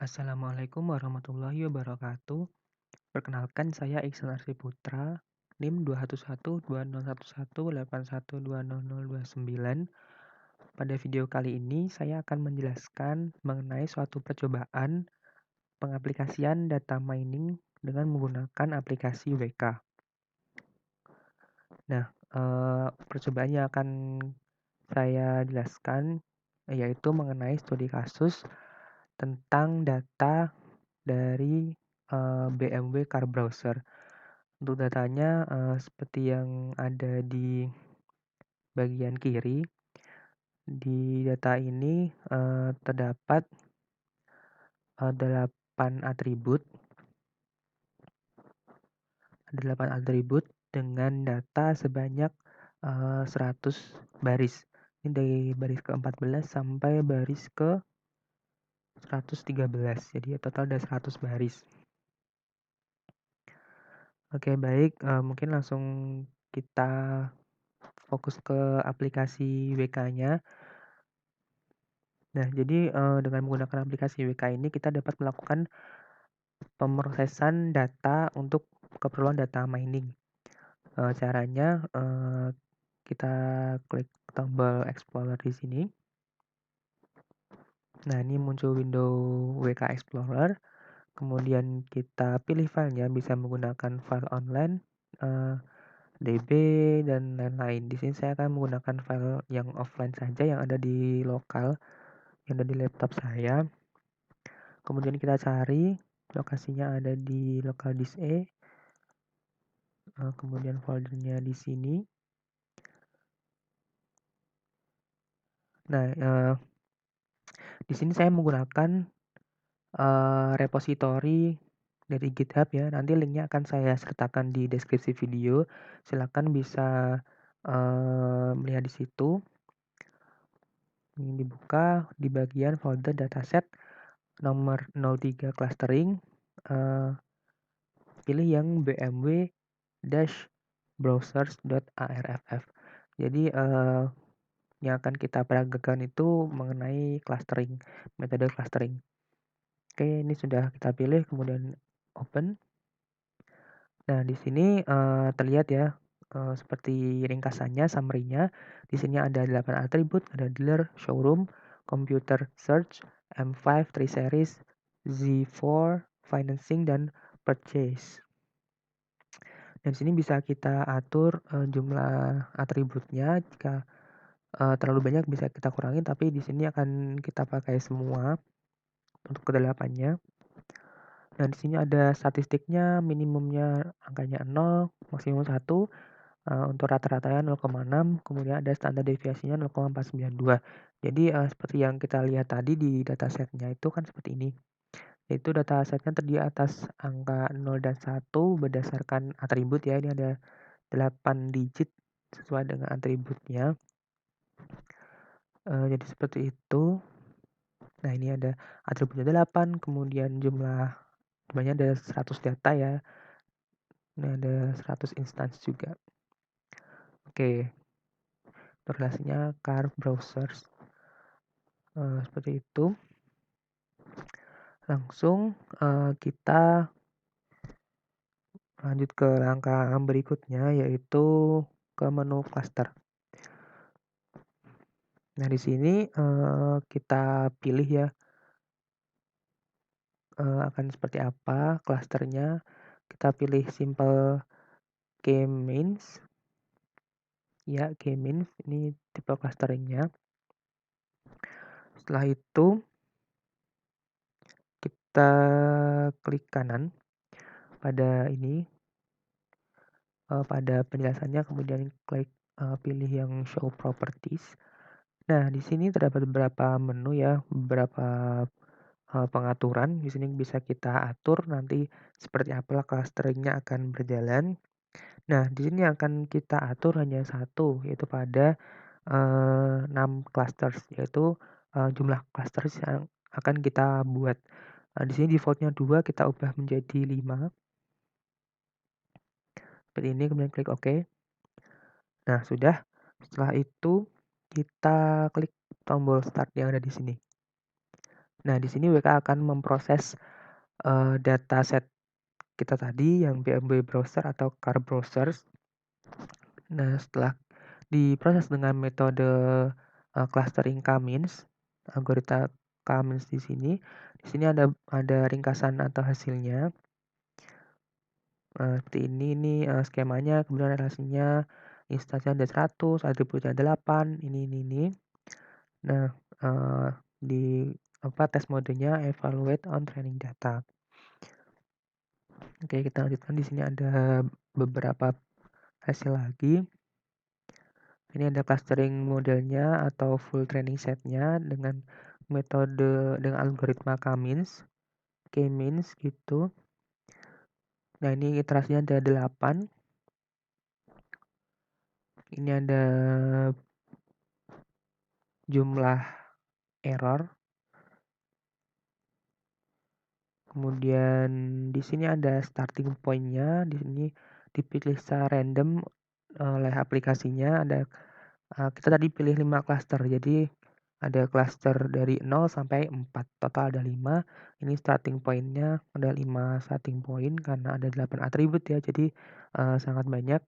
Assalamualaikum warahmatullahi wabarakatuh. Perkenalkan saya Iksan Arsiputra, NIM 21120118181200029. Pada video kali ini saya akan menjelaskan mengenai suatu percobaan pengaplikasian data mining dengan menggunakan aplikasi WK. Nah, percobaan yang akan saya jelaskan yaitu mengenai studi kasus tentang data dari BMW Car Browser. Untuk datanya seperti yang ada di bagian kiri. Di data ini terdapat 8 atribut. Ada 8 atribut dengan data sebanyak 100 baris. Ini dari baris ke-14 sampai baris ke-113. Jadi total ada 100 baris. Oke, baik. Mungkin langsung kita fokus ke aplikasi WK-nya. Nah, jadi dengan menggunakan aplikasi WK ini kita dapat melakukan pemrosesan data untuk keperluan data mining. Caranya kita klik tombol Explorer di sini. Nah, ini muncul window WK Explorer. Kemudian kita pilih filenya, bisa menggunakan file online, DB, dan lain-lain. Di sini saya akan menggunakan file yang offline saja, yang ada di lokal, yang ada di laptop saya. Kemudian kita cari lokasinya ada di local disk E. Kemudian foldernya di sini. Nah, di sini saya menggunakan repository dari GitHub ya. Nanti linknya akan saya sertakan di deskripsi video. Silakan bisa melihat di situ. Ini dibuka di bagian folder dataset nomor 03 clustering. Pilih yang BMW browsers.arff. Jadi yang akan kita peragakan itu mengenai clustering, metode clustering. Oke, ini sudah kita pilih, kemudian open. Nah, di sini terlihat ya seperti ringkasannya, summary-nya. Di sini ada 8 atribut, ada dealer, showroom, computer search, M5, 3 series, Z4, financing, dan purchase. Dan di sini bisa kita atur jumlah atributnya. Jika terlalu banyak bisa kita kurangi, tapi di sini akan kita pakai semua untuk kedelapannya. Dan di sini ada statistiknya, minimumnya angkanya 0, maksimum 1, untuk rata-ratanya 0,6, kemudian ada standar deviasinya 0,492. Jadi seperti yang kita lihat tadi di datasetnya itu kan seperti ini. Yaitu datasetnya terdiri atas angka 0 dan 1 berdasarkan atribut ya. Ini ada 8 digit sesuai dengan atributnya. Jadi seperti itu. Nah, ini ada atributnya 8, kemudian jumlahnya ada 100 data ya. Ini ada 100 instance juga. Oke, relasinya car browsers. Seperti itu. Langsung kita lanjut ke langkah berikutnya, yaitu ke menu cluster. Nah, di sini kita pilih ya akan seperti apa clusternya. Kita pilih simple k-means. Ya, k-means ini tipe clusteringnya. Setelah itu kita klik kanan pada ini, pada penjelasannya, kemudian klik pilih yang show properties. Nah, di sini terdapat beberapa menu ya, beberapa pengaturan. Di sini bisa kita atur nanti seperti apa clusteringnya akan berjalan. Nah, di sini akan kita atur hanya satu, yaitu pada 6 clusters, yaitu jumlah clusters yang akan kita buat. Di sini defaultnya 2, kita ubah menjadi 5. Seperti ini, kemudian klik OK. Nah, sudah. Setelah itu kita klik tombol start yang ada di sini. Nah, di sini WK akan memproses dataset kita tadi yang BMW browser atau car browsers. Nah, setelah diproses dengan metode clustering K-means, algoritma K-means di sini. Di sini ada ringkasan atau hasilnya. Seperti ini skemanya, kemudian relasinya instansinya ada 100, atributnya 8, ini. Nah, di tes modenya evaluate on training data. Oke, kita lanjutkan. Di sini ada beberapa hasil lagi. Ini ada clustering modelnya atau full training setnya dengan metode dengan algoritma K-means gitu. Nah, ini iterasinya ada 8. Ini ada jumlah error. Kemudian di sini ada starting point-nya. Di sini dipilih secara random oleh aplikasinya. Kita tadi pilih 5 cluster. Jadi ada cluster dari 0 sampai 4. Total ada 5. Ini starting point-nya ada 5 starting point karena ada 8 atribut ya. Jadi sangat banyak.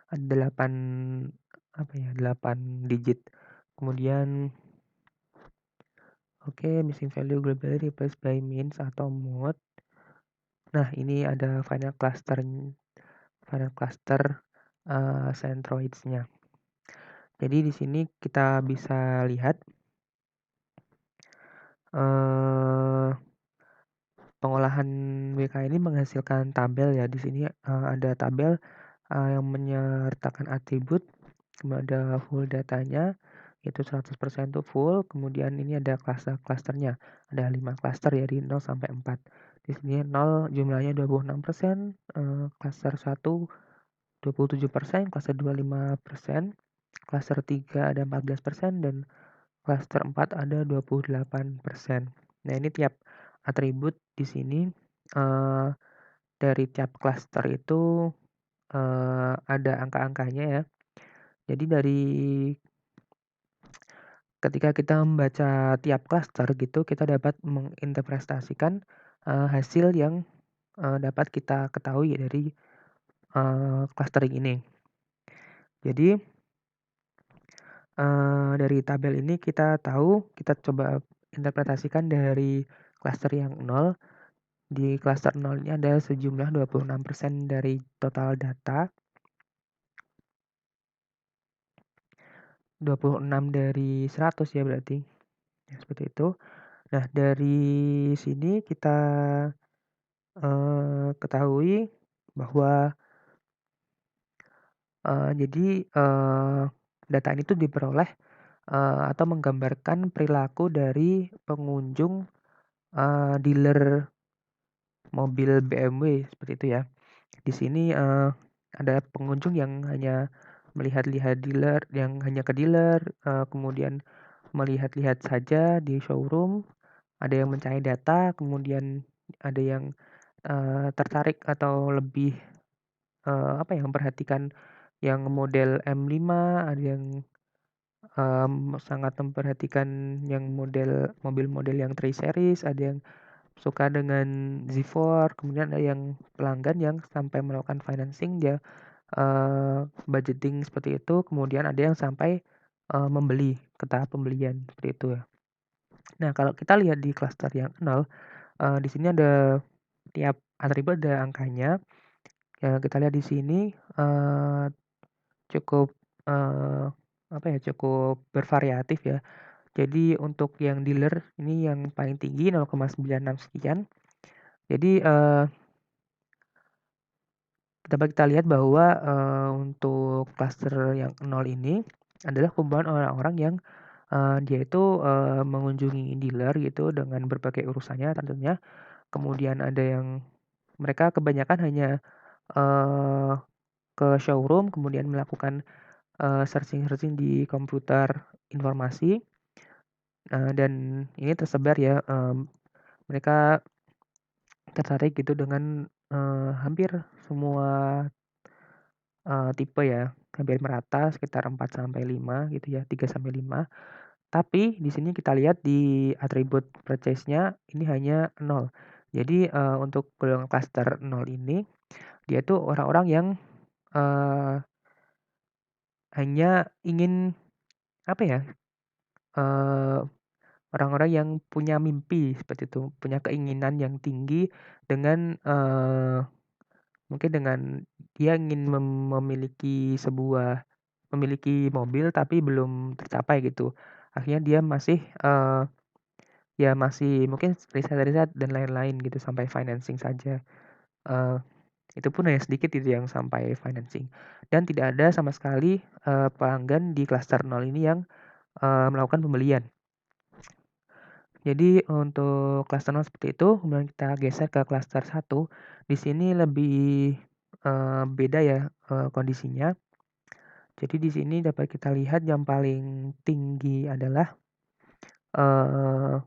Ada 8 digit. Kemudian missing value globally replaced by means atau mode. Nah, ini ada final cluster centroids-nya. Jadi di sini kita bisa lihat pengolahan WK ini menghasilkan tabel ya. Di sini ada tabel yang menyertakan atribut, kemudian ada full datanya, itu 100% itu full. Kemudian ini ada cluster-clusternya. Ada 5 cluster ya dari 0 sampai 4. Di sini 0 jumlahnya 26%, cluster 1 27%, cluster 2 5%, cluster 3 ada 14%, dan cluster 4 ada 28%. Nah, ini tiap atribut di sini dari tiap cluster itu ada angka-angkanya ya. Jadi ketika kita membaca tiap cluster gitu, kita dapat menginterpretasikan hasil yang dapat kita ketahui dari clustering ini. Jadi dari tabel ini kita coba interpretasikan dari cluster yang 0. Di cluster 0 ini ada sejumlah 26% dari total data. 26 dari 100 ya berarti. Ya, seperti itu. Nah, dari sini kita ketahui bahwa jadi data ini tuh diperoleh atau menggambarkan perilaku dari pengunjung dealer mobil BMW seperti itu ya. Di sini ada pengunjung yang hanya melihat-lihat dealer, yang hanya ke dealer, kemudian melihat-lihat saja di showroom. Ada yang mencari data, kemudian ada yang tertarik atau lebih memperhatikan yang model M5, ada yang sangat memperhatikan yang mobil-model yang 3 series, ada yang suka dengan Z4, kemudian ada yang pelanggan yang sampai melakukan financing, dia budgeting seperti itu, kemudian ada yang sampai membeli ke tahap pembelian seperti itu ya. Nah, kalau kita lihat di cluster yang 0, di sini ada tiap atribut ada angkanya. Ya, kita lihat di sini cukup cukup bervariatif ya. Jadi untuk yang dealer ini yang paling tinggi 0,96 sekian. Jadi dapat kita lihat bahwa untuk cluster yang 0 ini adalah kumpulan orang-orang yang dia itu mengunjungi dealer gitu dengan berbagai urusannya tentunya. Kemudian ada yang mereka kebanyakan hanya ke showroom, kemudian melakukan searching-searching di komputer informasi, dan ini tersebar ya, mereka tertarik gitu dengan hampir semua tipe ya, hampir merata sekitar 4 sampai 5 gitu ya, 3 sampai 5. Tapi di sini kita lihat di atribut purchase-nya ini hanya 0. Jadi, untuk golongan klaster 0 ini, dia tuh orang-orang yang, eee, hanya ingin, apa ya, eee, orang-orang yang punya mimpi seperti itu, punya keinginan yang tinggi dengan, mungkin dengan dia ingin memiliki mobil tapi belum tercapai gitu. Akhirnya dia masih, ya masih mungkin riset-riset dan lain-lain gitu sampai financing saja. Eee, itu pun hanya sedikit gitu yang sampai financing. Dan tidak ada sama sekali, pelanggan di klaster 0 ini yang, melakukan pembelian. Jadi untuk klaster 0 seperti itu, kemudian kita geser ke klaster 1. Di sini lebih, beda ya, kondisinya. Jadi di sini dapat kita lihat yang paling tinggi adalah, eee,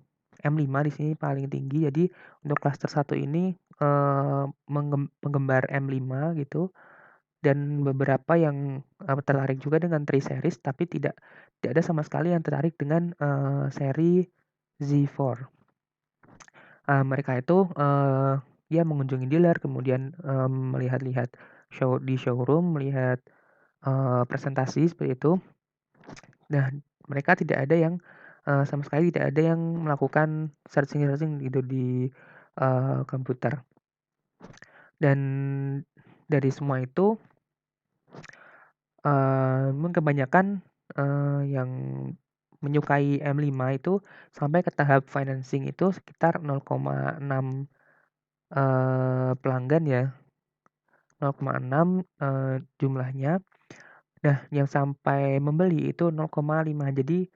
M5 di sini paling tinggi. Jadi untuk klaster 1 ini, penggemar M5 gitu, dan beberapa yang, tertarik juga dengan 3 series, tapi tidak tidak ada sama sekali yang tertarik dengan, seri Z4. Mereka itu, ya mengunjungi dealer, kemudian, melihat-lihat di showroom, melihat, presentasi seperti itu. Nah, mereka tidak ada yang, sama sekali tidak ada yang melakukan searching-searching gitu di, komputer. Dan dari semua itu, memang kebanyakan, yang menyukai M5 itu sampai ke tahap financing itu sekitar 0,6, pelanggan ya, 0,6, jumlahnya. Nah, yang sampai membeli itu 0,5. Jadi,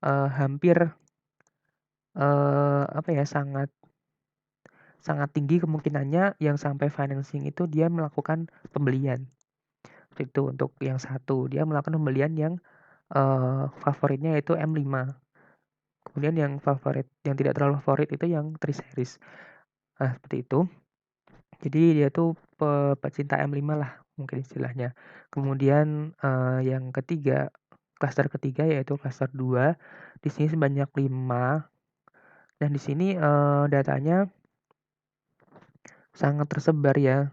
hampir, apa ya, sangat sangat tinggi kemungkinannya yang sampai financing itu dia melakukan pembelian. Itu untuk yang satu, dia melakukan pembelian yang, favoritnya yaitu M5. Kemudian yang tidak terlalu favorit itu yang 3 series. Nah, seperti itu. Jadi dia tuh pecinta M5 lah mungkin istilahnya. Kemudian, yang ketiga, klaster ketiga yaitu klaster 2. Di sini sebanyak 5, dan di sini, datanya sangat tersebar ya.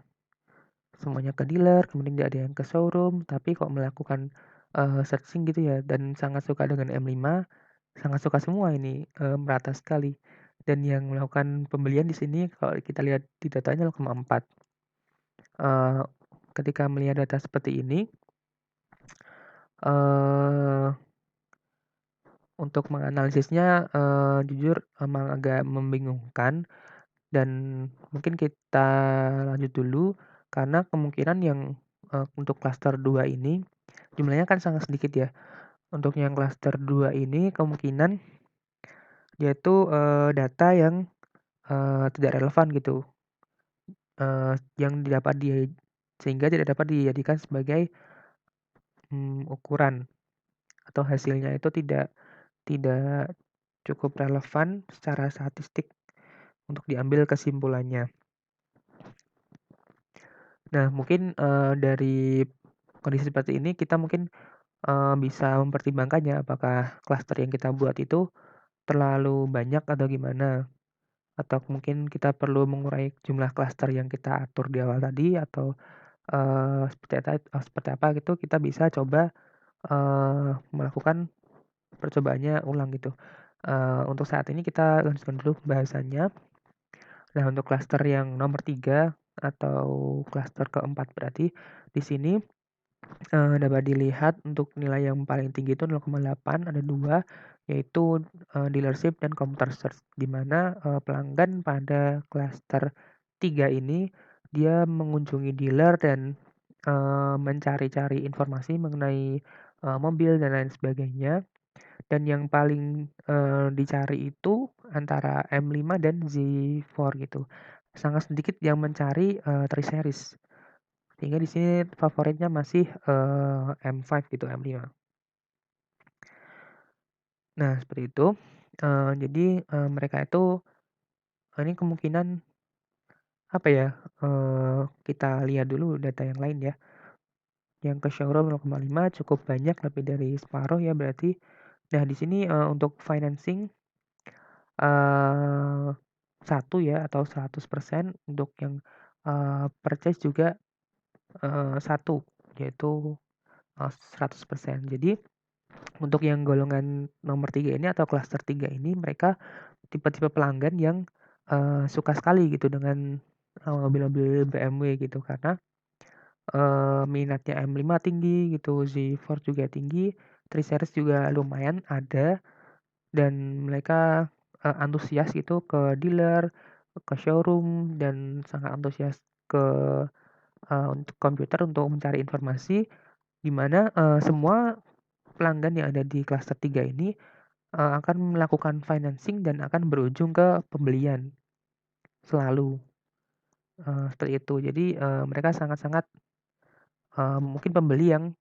Semuanya ke dealer, kemudian tidak ada yang ke showroom, tapi kok melakukan, searching gitu ya, dan sangat suka dengan M5, sangat suka semua ini, merata sekali. Dan yang melakukan pembelian di sini kalau kita lihat di datanya 0,4. Eee, ketika melihat data seperti ini, eee, untuk menganalisisnya, jujur emang agak membingungkan, dan mungkin kita lanjut dulu karena kemungkinan yang, untuk klaster 2 ini jumlahnya kan sangat sedikit ya. Untuk yang klaster 2 ini kemungkinan dia itu, data yang, tidak relevan gitu, yang didapat sehingga tidak dapat dijadikan sebagai, ukuran atau hasilnya itu tidak tidak cukup relevan secara statistik untuk diambil kesimpulannya. Nah mungkin, dari kondisi seperti ini kita mungkin, bisa mempertimbangkannya apakah klaster yang kita buat itu terlalu banyak atau gimana. Atau mungkin kita perlu mengurai jumlah klaster yang kita atur di awal tadi, atau, seperti apa gitu kita bisa coba, melakukan percobaannya ulang gitu. Untuk saat ini kita lanjutkan dulu pembahasannya. Nah, untuk klaster yang nomor 3 atau klaster keempat berarti di sini, dapat dilihat untuk nilai yang paling tinggi itu 0,8, ada 2, yaitu, dealership dan computer search, di mana, pelanggan pada klaster 3 ini dia mengunjungi dealer dan, mencari-cari informasi mengenai, mobil dan lain sebagainya. Dan yang paling, dicari itu antara M5 dan Z4 gitu. Sangat sedikit yang mencari, 3 series. Sehingga di sini favoritnya masih, M5 gitu, M5. Nah, seperti itu. Jadi, mereka itu, ini kemungkinan apa ya, kita lihat dulu data yang lain ya. Yang ke showroom 0,5 cukup banyak, lebih dari separuh ya berarti. Nah, di sini untuk financing eh 1 ya atau 100%, untuk yang purchase juga 1, yaitu 100%. Jadi untuk yang golongan nomor 3 ini atau klaster 3 ini, mereka tipe-tipe pelanggan yang suka sekali gitu dengan mobil-mobil BMW gitu, karena minatnya M5 tinggi gitu, Z4 juga tinggi, 3 Series juga lumayan ada, dan mereka antusias gitu ke dealer, ke showroom, dan sangat antusias ke untuk komputer untuk mencari informasi, di mana semua pelanggan yang ada di klaster 3 ini akan melakukan financing dan akan berujung ke pembelian selalu, seperti itu. Jadi mereka sangat-sangat mungkin pembeli yang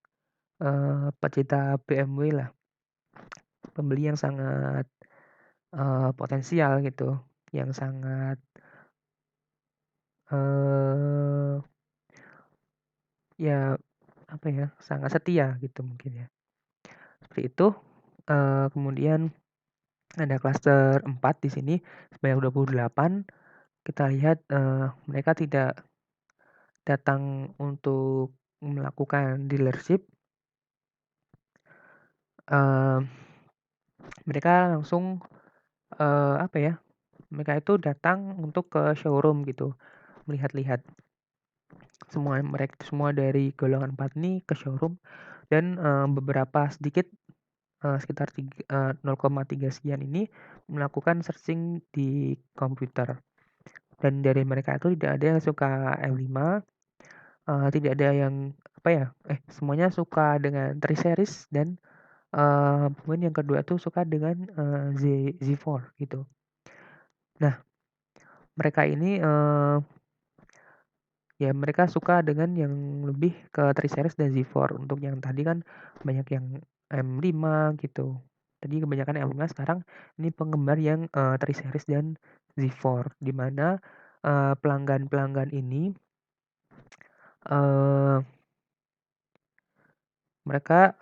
pecinta BMW lah, pembeli yang sangat potensial gitu, yang sangat eee, ya apa ya, sangat setia gitu mungkin ya, seperti itu. Kemudian ada klaster 4 di sini sebanyak 28. Kita lihat mereka tidak datang untuk melakukan dealership, eee, mereka langsung apa ya, mereka itu datang untuk ke showroom gitu, melihat-lihat. Semua dari golongan 4 ini ke showroom, dan beberapa sedikit sekitar 0,3 sekian ini melakukan searching di komputer. Dan dari mereka itu tidak ada yang suka M5, tidak ada yang apa ya, semuanya suka dengan 3 Series, dan kemudian yang kedua tuh suka dengan Z4 gitu. Nah, mereka ini ya mereka suka dengan yang lebih ke 3 Series dan Z4. Untuk yang tadi kan banyak yang M5 gitu. Tadi kebanyakan M5, sekarang ini penggemar yang 3 Series dan Z4, di mana pelanggan-pelanggan ini eh mereka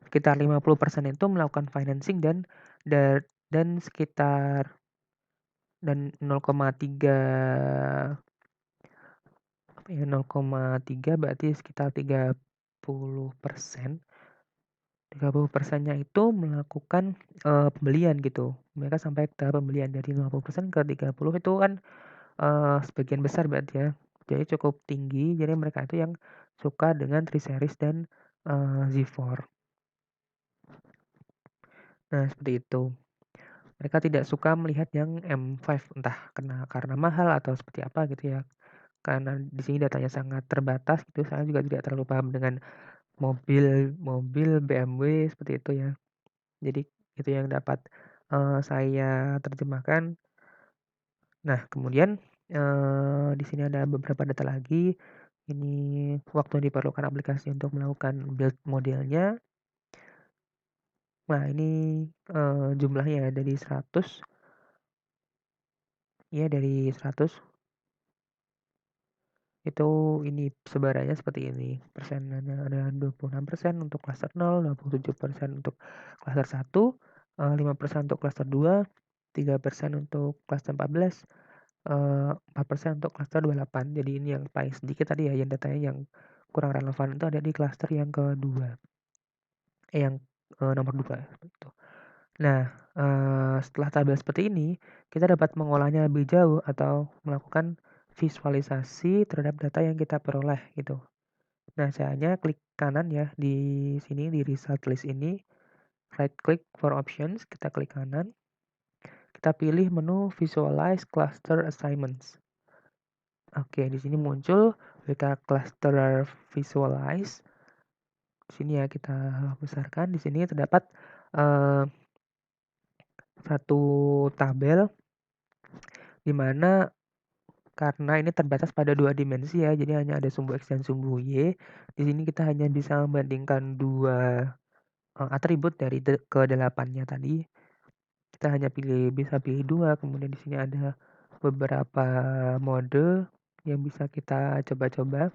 sekitar 50% itu melakukan financing, dan sekitar dan 0,3 apa ya, 0,3 berarti sekitar 30%. 30%-nya itu melakukan pembelian gitu. Mereka sampai ke tahap pembelian dari 50% ke 30 itu kan sebagian besar berarti ya. Jadi cukup tinggi. Jadi mereka itu yang suka dengan 3 Series dan Z4. Nah, seperti itu. Mereka tidak suka melihat yang M5, entah karena mahal atau seperti apa gitu ya. Karena di sini datanya sangat terbatas gitu. Saya juga tidak terlalu paham dengan mobil BMW seperti itu ya. Jadi itu yang dapat saya terjemahkan. Nah, kemudian di sini ada beberapa data lagi. Ini waktu yang diperlukan aplikasi untuk melakukan build modelnya. Nah, ini jumlahnya ya dari 100, ya dari 100 itu, ini sebarannya seperti ini. Persenannya ada 26% untuk klaster 0, 27% untuk klaster 1, 5% untuk klaster 2, 3% untuk klaster 14, 4% untuk klaster 28. Jadi ini yang paling sedikit tadi ya, yang datanya yang kurang relevan itu ada di klaster yang kedua. Yang nomor 2 gitu. Nah, setelah tabel seperti ini, kita dapat mengolahnya lebih jauh atau melakukan visualisasi terhadap data yang kita peroleh gitu. Nah, caranya klik kanan ya di sini di result list ini, right click for options, kita klik kanan, kita pilih menu visualize cluster assignments. Oke, di sini muncul kita cluster visualize. Di sini ya kita besarkan. Di sini terdapat satu tabel di mana karena ini terbatas pada 2 dimensi ya, jadi hanya ada sumbu X dan sumbu Y. Di sini kita hanya bisa membandingkan 2 atribut dari ke-8-nya tadi. Kita hanya bisa pilih 2, kemudian di sini ada beberapa mode yang bisa kita coba-coba.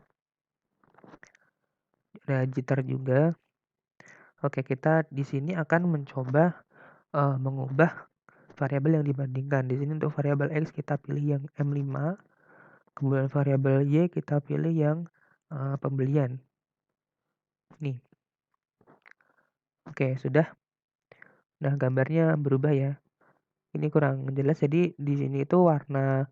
Ada jitter juga. Oke, kita di sini akan mencoba mengubah variabel yang dibandingkan. Di sini untuk variabel X kita pilih yang M5, kemudian variabel Y kita pilih yang pembelian. Nih, oke sudah. Nah gambarnya berubah ya. Ini kurang jelas. Jadi di sini itu warna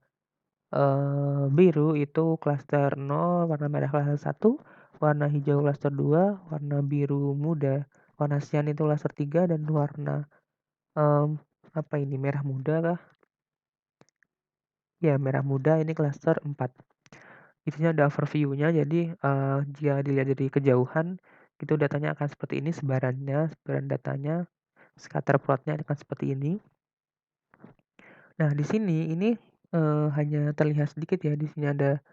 biru itu klaster 0, warna merah klaster 1, warna hijau klaster 2, warna biru muda, warna sian itu klaster 3, dan warna apa ini, merah muda kah? Ya, merah muda ini klaster 4. Di sini ada overview-nya, jadi jika dilihat dari kejauhan, itu datanya akan seperti ini, sebaran datanya, scatter plotnya akan seperti ini. Nah, di sini ini hanya terlihat sedikit ya, di sini ada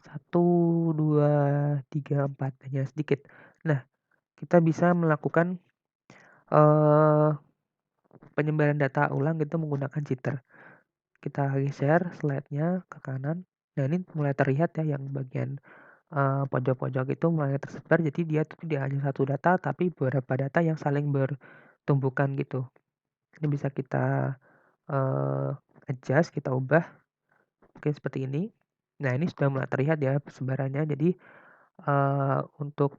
1, 2, 3, 4, hanya sedikit. Nah, kita bisa melakukan penyebaran data ulang gitu menggunakan jitter. Kita geser slide-nya ke kanan. Nah, ini mulai terlihat ya yang bagian pojok-pojok itu mulai tersebar, jadi dia tuh tidak hanya satu data tapi beberapa data yang saling bertumbukan gitu. Ini bisa kita adjust, kita ubah mungkin seperti ini. Nah, ini sudah mulai terlihat ya persebarannya. Jadi untuk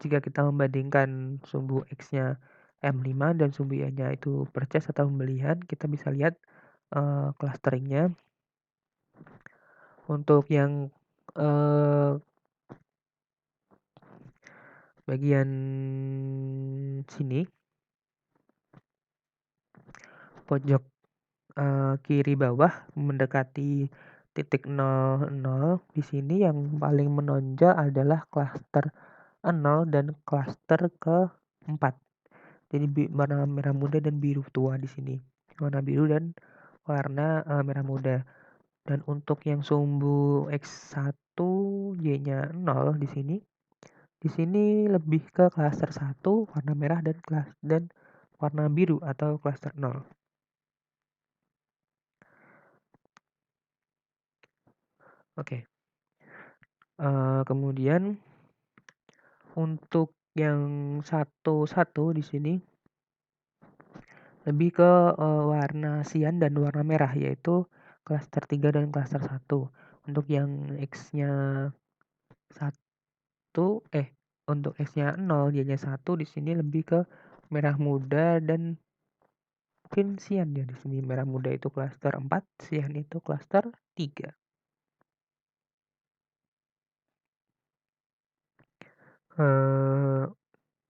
jika kita membandingkan sumbu X-nya M5 dan sumbu Y-nya itu purchase atau pembelian, kita bisa lihat clusteringnya. Untuk yang bagian sini, pojok kiri bawah mendekati titik 00, di sini yang paling menonjol adalah klaster 0 dan klaster ke-4. Jadi warna merah muda dan biru tua di sini. Warna biru dan warna merah muda. Dan untuk yang sumbu X1 Y-nya 0 di sini. Di sini lebih ke klaster 1 warna merah dan warna biru atau klaster 0. Oke. Kemudian untuk yang 1 di sini lebih ke warna sian dan warna merah, yaitu klaster 3 dan klaster 1. Untuk yang X-nya 1 untuk X-nya 0, Y-nya 1 di sini lebih ke merah muda dan mungkin sian ya di sini. Merah muda itu klaster 4, sian itu klaster 3.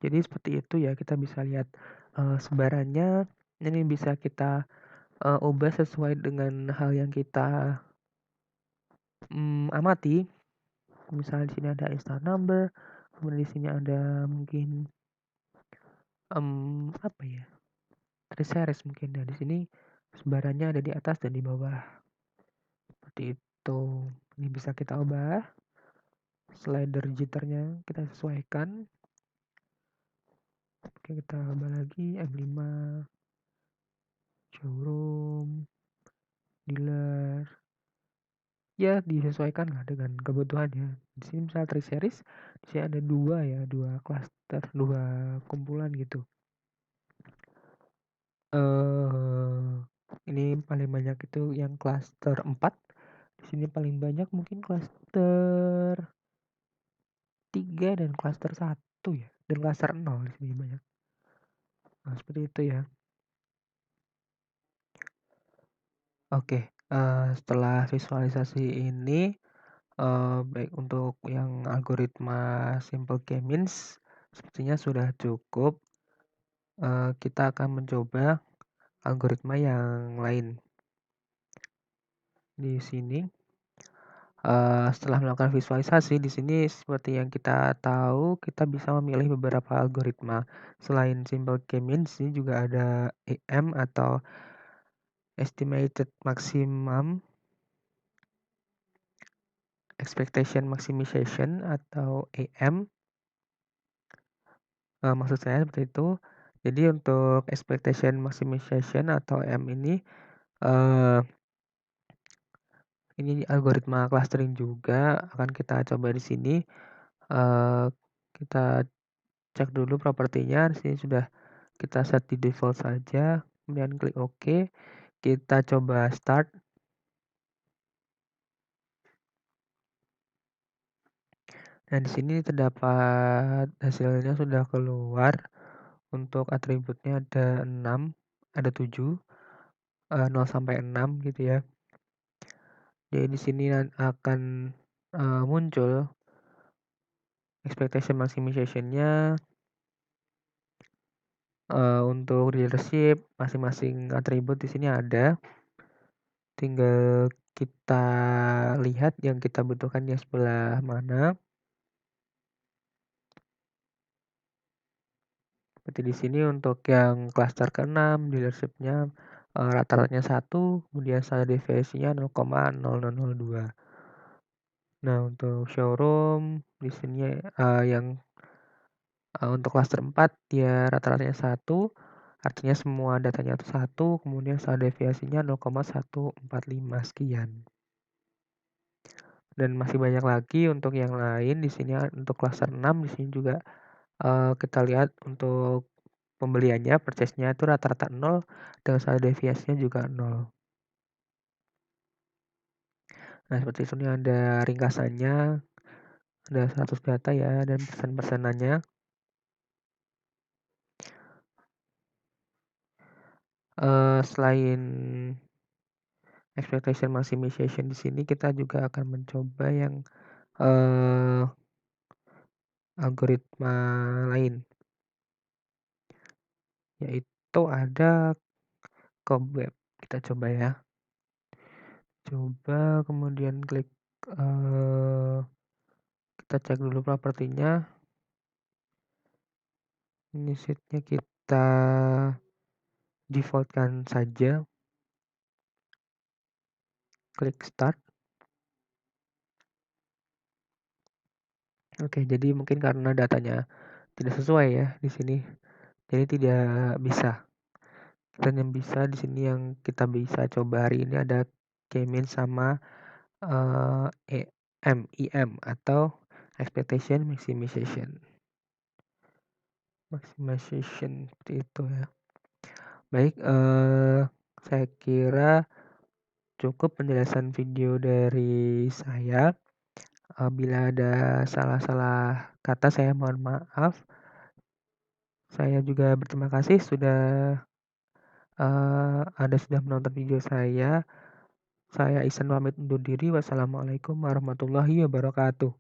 Jadi seperti itu ya, kita bisa lihat sebarannya. Ini bisa kita ubah sesuai dengan hal yang kita amati. Misalnya di sini ada install number, kemudian di sini ada mungkin apa ya, series mungkin. Nah, di sini sebarannya ada di atas dan di bawah seperti itu. Ini bisa kita ubah slider jitternya, kita sesuaikan. Oke, kita ubah lagi M5, showroom, dealer. Ya, disesuaikan lah dengan kebutuhannya. Di sini misal 3 series, di sini ada 2 ya, 2 cluster, 2 kumpulan gitu. Ini paling banyak itu yang cluster 4. Di sini paling banyak mungkin cluster 3 dan cluster 1 ya. Dan cluster 0 di sini banyak. Nah, seperti itu ya. Oke, setelah visualisasi ini baik untuk yang algoritma simple K-means sepertinya sudah cukup. Kita akan mencoba algoritma yang lain. Di sini setelah melakukan visualisasi, di sini seperti yang kita tahu, kita bisa memilih beberapa algoritma. Selain simple K-means, ini juga ada EM atau estimated maximum expectation maximization atau EM. Maksud saya seperti itu. Jadi untuk expectation maximization atau EM ini algoritma clustering juga akan kita coba di sini. Kita cek dulu propertinya. Di sini sudah kita set di default saja, kemudian klik OK. Kita coba start. Dan di sini terdapat hasilnya sudah keluar. Untuk atributnya ada 6, ada 7, 0 sampai 6 gitu ya. Jadi di sini akan muncul expectation maximization-nya. Untuk leadership masing-masing atribut di sini ada. Tinggal kita lihat yang kita butuhkan yang sebelah mana. Seperti di sini untuk yang cluster ke-6 leadership-nya rata-ratanya 1, kemudian standard deviation-nya 0,0002. Nah, untuk showroom di sini yang untuk cluster 4 dia rata-ratanya 1, artinya semua datanya itu 1, kemudian standard deviasinya 0,145 sekian. Dan masih banyak lagi untuk yang lain di sini untuk cluster 6 di sini juga kita lihat untuk pembeliannya, purchase-nya itu rata-rata 0 dan standard deviasinya juga 0. Nah, seperti itu nih ada ringkasannya, ada 100 data ya dan persen-persenannya. Selain expectation maximization di sini kita juga akan mencoba yang algoritma lain, yaitu ada cobweb. Kita coba ya. Coba kemudian klik kita cek dulu propertinya. Ini sheet-nya kita defaultkan saja. Klik start. Oke, jadi mungkin karena datanya tidak sesuai ya di sini. Jadi tidak bisa. Dan yang bisa di sini yang kita bisa coba hari ini ada K-mean sama IM atau expectation maximization. Maximization seperti itu ya. Baik, saya kira cukup penjelasan video dari saya. Bila ada salah-salah kata saya mohon maaf. Saya juga berterima kasih Anda sudah menonton video saya. Saya Ihsan pamit undur diri. Wassalamualaikum warahmatullahi wabarakatuh.